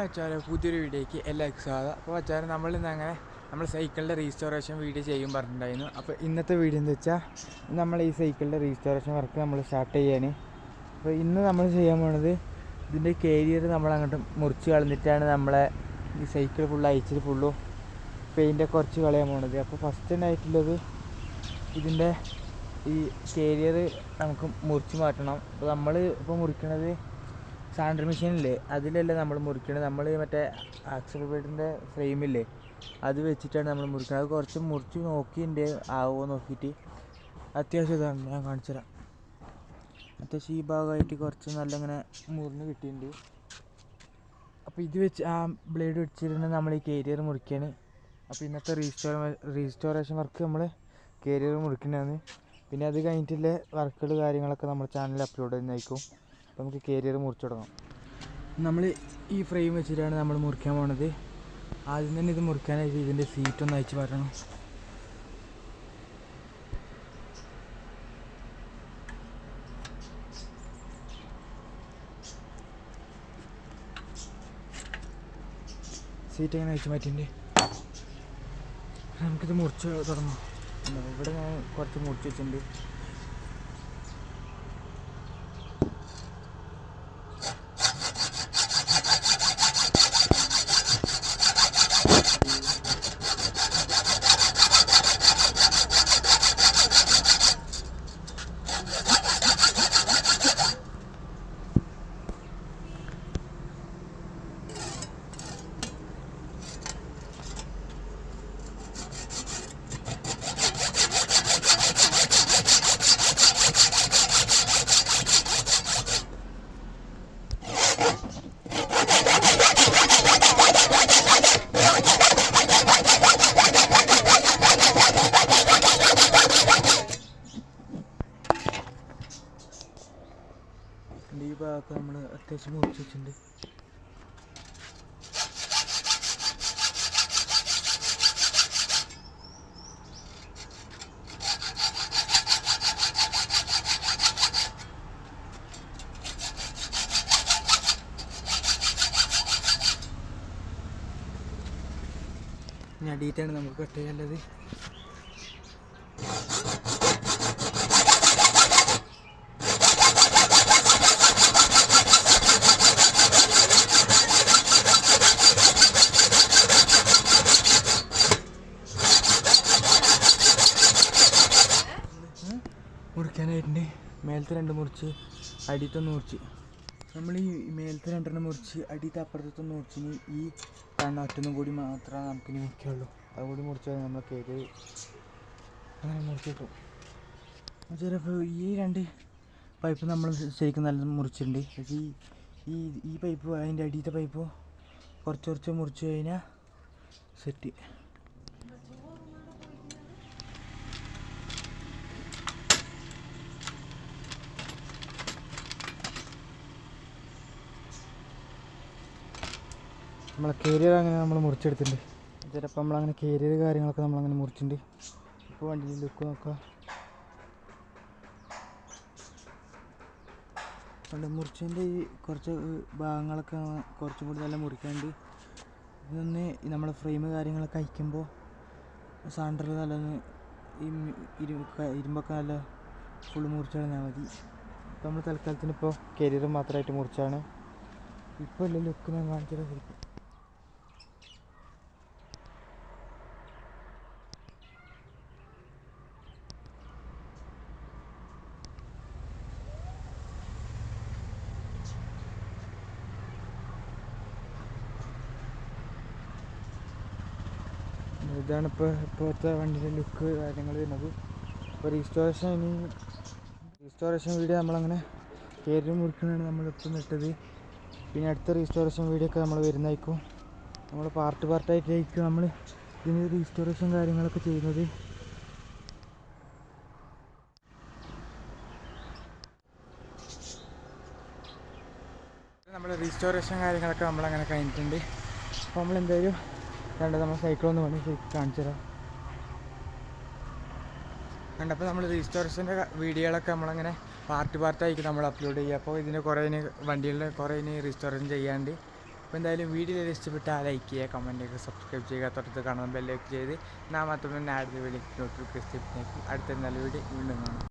വെച്ചാൽ പുതിയൊരു വീഡിയോയ്ക്ക് എല്ലാവർക്കും സ്വാഗതം. അപ്പോൾ വെച്ചാൽ നമ്മളിന്ന് അങ്ങനെ നമ്മൾ സൈക്കിളിൻ്റെ റീസ്റ്റോറേഷൻ വീഡിയോ ചെയ്യും പറഞ്ഞിട്ടുണ്ടായിരുന്നു. അപ്പോൾ ഇന്നത്തെ വീഡിയോ എന്ന് വെച്ചാൽ നമ്മൾ ഈ സൈക്കിളിൻ്റെ റീസ്റ്റോറേഷൻ വർക്ക് നമ്മൾ സ്റ്റാർട്ട് ചെയ്യാൻ. അപ്പോൾ ഇന്ന് നമ്മൾ ചെയ്യാൻ പോകുന്നത് ഇതിൻ്റെ കാരിയർ നമ്മൾ അങ്ങോട്ട് മുറിച്ച് കളഞ്ഞിട്ടാണ് നമ്മളെ ഈ സൈക്കിൾ ഫുള്ള് അയച്ചിട്ട് ഫുള്ളും പെയിൻ്റൊക്കെ കുറച്ച് കളയാൻ പോകുന്നത്. അപ്പോൾ ഫസ്റ്റ് ആയിട്ടുള്ളത് ഇതിൻ്റെ ഈ കാരിയർ നമുക്ക് മുറിച്ച് മാറ്റണം. അപ്പോൾ നമ്മൾ ഇപ്പോൾ മുറിക്കണത് സാൻഡർ മെഷീനില്ലേ, അതിലല്ല നമ്മൾ മുറിക്കണത്. നമ്മൾ മറ്റേ ആക്സിലറേറ്ററിൻ്റെ ഫ്രെയിമില്ലേ, അത് വെച്ചിട്ടാണ് നമ്മൾ മുറിക്കുന്നത്. അത് കുറച്ച് മുറിച്ച് നോക്കിയിട്ട് ആവുമോ നോക്കിയിട്ട് അത്യാവശ്യം ഇതാണ് ഞാൻ കാണിച്ചു തരാം. അത്യാവശ്യം ഈ ഭാഗമായിട്ട് കുറച്ച് നല്ല ഇങ്ങനെ മുറിഞ്ഞ് കിട്ടിയിട്ടുണ്ട്. അപ്പോൾ ഇത് വെച്ച് ആ ബ്ലേഡ് വെച്ചിട്ട് നമ്മൾ ഈ കാരിയർ മുറിക്കുകയാണ്. അപ്പോൾ ഇന്നത്തെ റീസ്റ്റോറേഷൻ വർക്ക് നമ്മൾ കാരിയർ മുറിക്കുന്നതാണ്. പിന്നെ അത് കഴിഞ്ഞിട്ടുള്ള വർക്കുകൾ കാര്യങ്ങളൊക്കെ നമ്മുടെ ചാനലിൽ അപ്ലോഡ് ചെയ്യുന്നതായിരിക്കും. അപ്പോൾ നമുക്ക് കാരിയർ മുറിച്ചു തുടങ്ങാം. നമ്മൾ ഈ ഫ്രെയിം വെച്ചിട്ടാണ് നമ്മൾ മുറിക്കാൻ പോണത്. ആദ്യം തന്നെ ഇത് മുറിക്കാനായിട്ട് ഇതിൻ്റെ സീറ്റൊന്ന് അയച്ച് മാറ്റണം. സീറ്റ് എങ്ങനെ അയച്ച് മാറ്റിയിട്ടുണ്ട്. നമുക്കിത് മുറിച്ച് തുടങ്ങാം. ഇവിടെ ഞാൻ കുറച്ച് മുറിച്ച് വെച്ചിട്ടുണ്ട്. ഈ ഭാഗത്ത് നമ്മൾ അത്യാവശ്യം മുറിച്ച് വെച്ചിട്ടുണ്ട്. ഇനി അടിയിട്ടാണ് നമുക്ക് കട്ട് ചെയ്യാനുള്ളത്. മുറിക്കാനായിട്ടുണ്ട്. മേലത്തെ രണ്ട് മുറിച്ച് അടിയത്തൊന്ന് മുറിച്ച് നമ്മൾ ഈ മേലത്തെ രണ്ടെണ്ണം മുറിച്ച് അടിയത്തെ അപ്പുറത്തൊന്ന് മുറിച്ച് ഇനി ഈ ഒറ്റൊന്നും കൂടി മാത്രമേ നമുക്കിനി മുറിക്കുള്ളൂ. അതുകൂടി മുറിച്ചാൽ നമ്മൾ കേക്ക് അങ്ങനെ മുറിച്ച് കിട്ടും. ചിലപ്പോൾ ഈ രണ്ട് പൈപ്പ് നമ്മൾ ശരിക്കും നല്ല മുറിച്ചിട്ടുണ്ട്. പക്ഷേ ഈ പൈപ്പ് അതിൻ്റെ അടിയത്തെ പൈപ്പ് കുറച്ച് മുറിച്ച് കഴിഞ്ഞാൽ സെറ്റ്. നമ്മളെ കാരിയർ അങ്ങനെ നമ്മൾ മുറിച്ചെടുത്തിട്ടുണ്ട്. ചിലപ്പോൾ നമ്മളങ്ങനെ കാരിയർ കാര്യങ്ങളൊക്കെ നമ്മളങ്ങനെ മുറിച്ചിട്ടുണ്ട്. ഇപ്പോൾ വണ്ടിയിൽ ലുക്ക് നോക്കുക. അവിടെ മുറിച്ചതിൻ്റെ ഈ കുറച്ച് ഭാഗങ്ങളൊക്കെ കുറച്ചും കൂടി നല്ല മുറിക്കാണ്ട്. ഇതൊന്ന് നമ്മളെ ഫ്രെയിം കാര്യങ്ങളൊക്കെ അയക്കുമ്പോൾ സാൻഡറിൽ നല്ലൊന്ന് ഇരുമ്പൊക്കെ നല്ല ഫുള്ള് മുറിച്ച് കളഞ്ഞാൽ മതി. ഇപ്പോൾ നമ്മൾ തൽക്കാലത്തിന് ഇപ്പോൾ കാരിയർ മാത്രമായിട്ട് മുറിച്ചാണ്. ഇപ്പോൾ ഉള്ള ലുക്ക് ഞാൻ കാണിച്ചാൽ ശരിക്കും ഇതാണ് ഇപ്പോഴത്തെ വണ്ടിയുടെ ലുക്ക് കാര്യങ്ങൾ വരുന്നത്. ഇപ്പോൾ റീസ്റ്റോറേഷൻ വീഡിയോ നമ്മളങ്ങനെ കാരിയർ മുറിക്കുന്നതാണ് നമ്മളിപ്പം ഇട്ടത്. പിന്നെ അടുത്ത റീസ്റ്റോറേഷൻ വീഡിയോ ഒക്കെ നമ്മൾ വരുന്നതായിരിക്കും. നമ്മൾ പാർട്ടായിട്ടായിരിക്കും നമ്മൾ ഇതിന് റീസ്റ്റോറേഷൻ കാര്യങ്ങളൊക്കെ ചെയ്യുന്നത്. നമ്മൾ റീസ്റ്റോറേഷൻ കാര്യങ്ങളൊക്കെ നമ്മളങ്ങനെ കഴിഞ്ഞിട്ടുണ്ട്. അപ്പോൾ നമ്മളെന്തായാലും നമ്മൾ സൈക്കിളൊന്ന് വേണ്ടി കാണിച്ചു തരാം. കണ്ടപ്പോൾ നമ്മൾ റീസ്റ്റോറേഷൻ്റെ വീഡിയോകളൊക്കെ നമ്മളങ്ങനെ പാർട്ടായിരിക്കും നമ്മൾ അപ്ലോഡ് ചെയ്യുക. അപ്പോൾ ഇതിന് കുറേ വണ്ടികളുടെ കുറേ റീസ്റ്റോറേഷൻ ചെയ്യാണ്ട് അപ്പോൾ എന്തായാലും വീഡിയോ ഇഷ്ടപ്പെട്ടാൽ ലൈക്ക് ചെയ്യുക, കമൻറ്റ് ചെയ്യുക, സബ്സ്ക്രൈബ് ചെയ്യുക, തൊട്ടടുത്ത് കാണുന്ന ബെല്ലൈക്ക് ചെയ്ത് നാം മാത്രമേ അടുത്ത വീഡിയോ നോട്ടിഫിക്കേഷൻ അടുത്ത നല്ല വീഡിയോ വീണ്ടും കാണാം.